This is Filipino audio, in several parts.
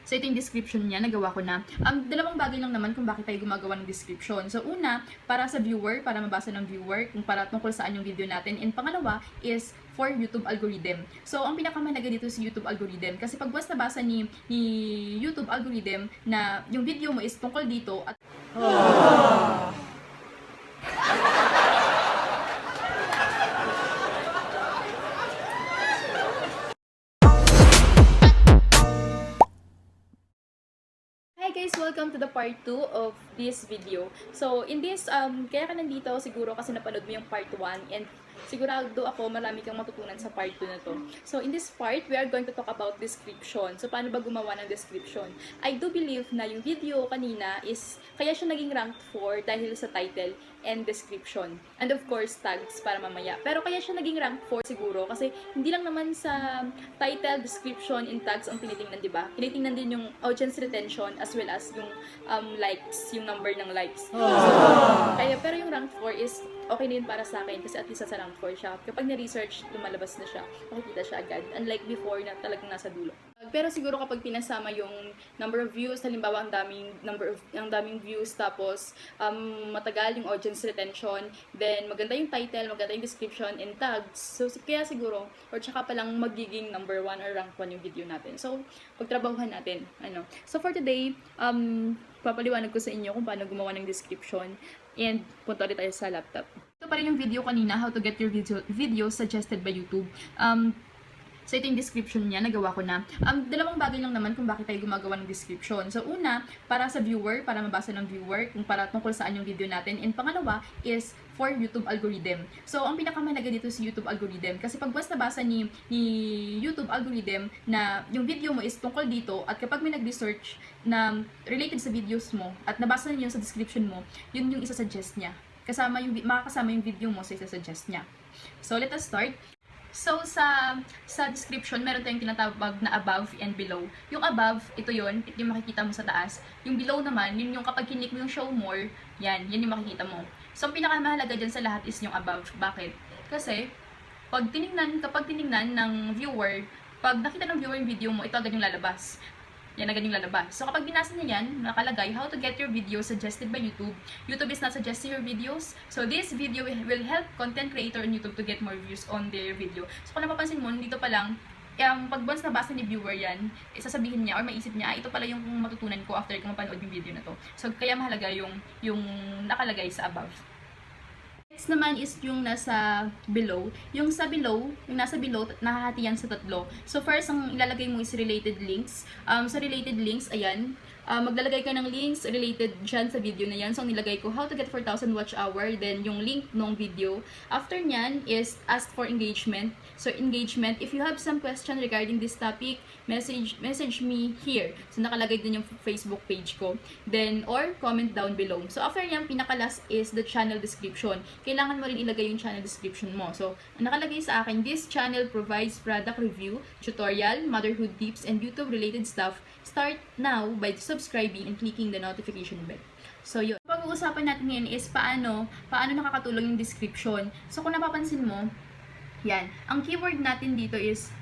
So, ito yung description niya, nagawa ko na. Dalawang bagay lang naman kung bakit tayo gumagawa ng description. So, una, para sa viewer, para mabasa ng viewer, kung para tungkol saan yung video natin. And pangalawa is for YouTube algorithm. So, ang pinakamahalaga dito si YouTube algorithm. Kasi pag once nabasa ni YouTube algorithm na yung video mo is tungkol dito at Hi guys! Welcome to the part 2 of this video. So, in this, kaya ka nandito siguro kasi napanood mo yung part 1 and sigurado ako marami kang matutunan sa part 2 na to. So, in this part, we are going to talk about description. So, paano ba gumawa ng description? I do believe na yung video kanina is, kaya siya naging ranked 4 dahil sa title and description. And of course, tags para mamaya. Pero kaya siya naging rank 4 siguro kasi hindi lang naman sa title, description, and tags ang tinitingnan, di ba? Tinitingnan din yung audience retention as well as yung likes, yung number ng likes. So, kaya, pero yung rank 4 is okay na yun para sa akin kasi at least sa rank 4 siya. Kapag na-research, lumalabas na siya. Makikita siya agad. Unlike before na talagang nasa dulo. Pero siguro kapag pinasama yung number of views, halimbawa ang daming views, tapos matagal yung audience retention, then maganda yung title, maganda yung description and tags. So kaya siguro, or tsaka palang magiging number 1 or rank 1 yung video natin. So pagtrabahuhan natin. So for today, papaliwanag ko sa inyo kung paano gumawa ng description and punta ulit tayo sa laptop. Ito pa rin yung video kanina, how to get your video suggested by YouTube. So, ito yung description niya, nagawa ko na. Dalawang bagay lang naman kung bakit tayo gumagawa ng description. So, una, para sa viewer, para mabasa ng viewer, kung para tungkol saan yung video natin. And pangalawa is for YouTube algorithm. So, ang pinakamahalaga dito si YouTube algorithm. Kasi pag once nabasa ni YouTube algorithm na yung video mo is tungkol dito, at kapag may nag-research na related sa videos mo, at nabasa niyo sa description mo, yun yung isa-suggest niya. Makakasama yung video mo sa isa-suggest niya. So, let us start. So, sa description, meron tayong tinatawag na above and below. Yung above, ito yung makikita mo sa taas. Yung below naman, yun yung kapag kinik mo yung show more, yan yung makikita mo. So, ang pinakamahalaga dyan sa lahat is yung above. Bakit? Kasi, kapag tinignan ng viewer, pag nakita ng viewer yung video mo, ito agad yung lalabas. Yan agad yung lalabas. So, kapag binasa niya yan, nakalagay, how to get your video suggested by YouTube. YouTube is not suggesting your videos. So, this video will help content creator on YouTube to get more views on their video. So, kung napapansin mo, dito pa lang, pag once nabasa ni viewer yan, sasabihin niya or maisip niya, ito pala yung matutunan ko after ko mapanood yung video na to. So, kaya mahalaga yung nakalagay sa above. Next naman is yung nasa below. Yung nasa below, nakahati yan sa tatlo. So first, ang ilalagay mo is related links. Sa related links, ayan, maglalagay ka ng links related dyan sa video na yan. So, ang nilagay ko, how to get 4,000 watch hour, then yung link ng video. After nyan is ask for engagement. So, engagement, if you have some question regarding this topic, message me here. So, nakalagay din yung Facebook page ko. Then, or comment down below. So, after nyan, pinaka-last is the channel description. Kailangan mo rin ilagay yung channel description mo. So, nakalagay sa akin, this channel provides product review, tutorial, motherhood tips, and YouTube-related stuff. Start now by subscribing and clicking the notification bell. So, yun. Pag-uusapan natin ngayon is paano nakakatulong yung description. So, kung napapansin mo, yan. Ang keyword natin dito is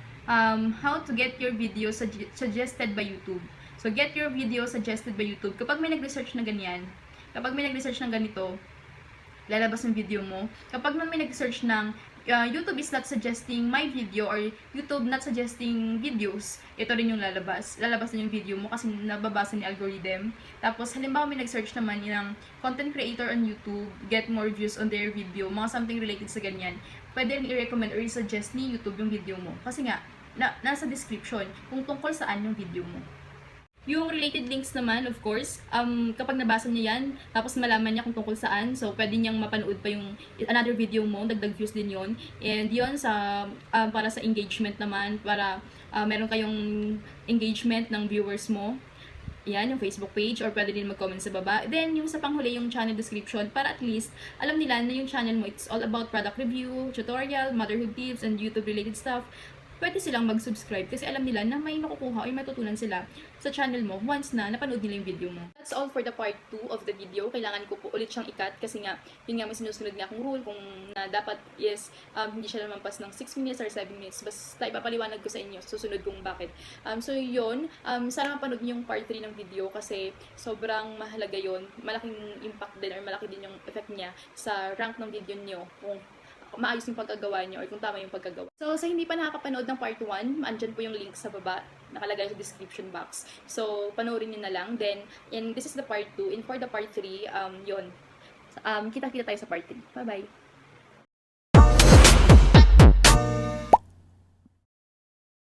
how to get your video suggested by YouTube. So, get your video suggested by YouTube. Kapag may nag-research na ganyan, kapag may nag-research ng ganito, lalabas ng video mo. Kapag may nag-search ng YouTube is not suggesting my video or YouTube not suggesting videos, ito rin yung lalabas. Lalabas na yung video mo kasi nababasa ni algorithm. Tapos, halimbawa may nag-search naman ng content creator on YouTube, get more views on their video, mga something related sa ganyan. Pwede rin i-recommend or i-suggest ni YouTube yung video mo. Kasi nga, nasa description kung tungkol saan yung video mo. Yung related links naman, of course, kapag nabasa niya yan, tapos malaman niya kung tungkol saan, so pwede niyang mapanood pa yung another video mo, dagdag views din yon. And yon para sa engagement naman, para meron kayong engagement ng viewers mo. Yan, yung Facebook page, or pwede din mag-comment sa baba. Then, yung sa panghuli, yung channel description, para at least, alam nila na yung channel mo, it's all about product review, tutorial, motherhood tips, and YouTube-related stuff. pwede silang mag-subscribe kasi alam nila na may makukuha o may matutunan sila sa channel mo once na napanood nila yung video mo. That's all for the part 2 of the video. Kailangan ko po ulit siyang i-cut kasi nga, yun nga may sinusunod nga akong rule kung na dapat is hindi siya lumampas ng 6 minutes or 7 minutes. Basta ipapaliwanag ko sa inyo susunod kung bakit. So yun, sana mapanood niyo yung part 3 ng video kasi sobrang mahalaga yun. Malaking impact din or malaki din yung effect niya sa rank ng video niyo kung maayos yung pagkagawa niyo or kung tama yung pagkagawa. So, sa hindi pa nakakapanood ng part 1, andyan po yung link sa baba, nakalagay sa description box. So, panoorin niyo na lang. Then, this is the part 2. And for the part 3, yun. Kita-kita tayo sa part 3. Bye-bye!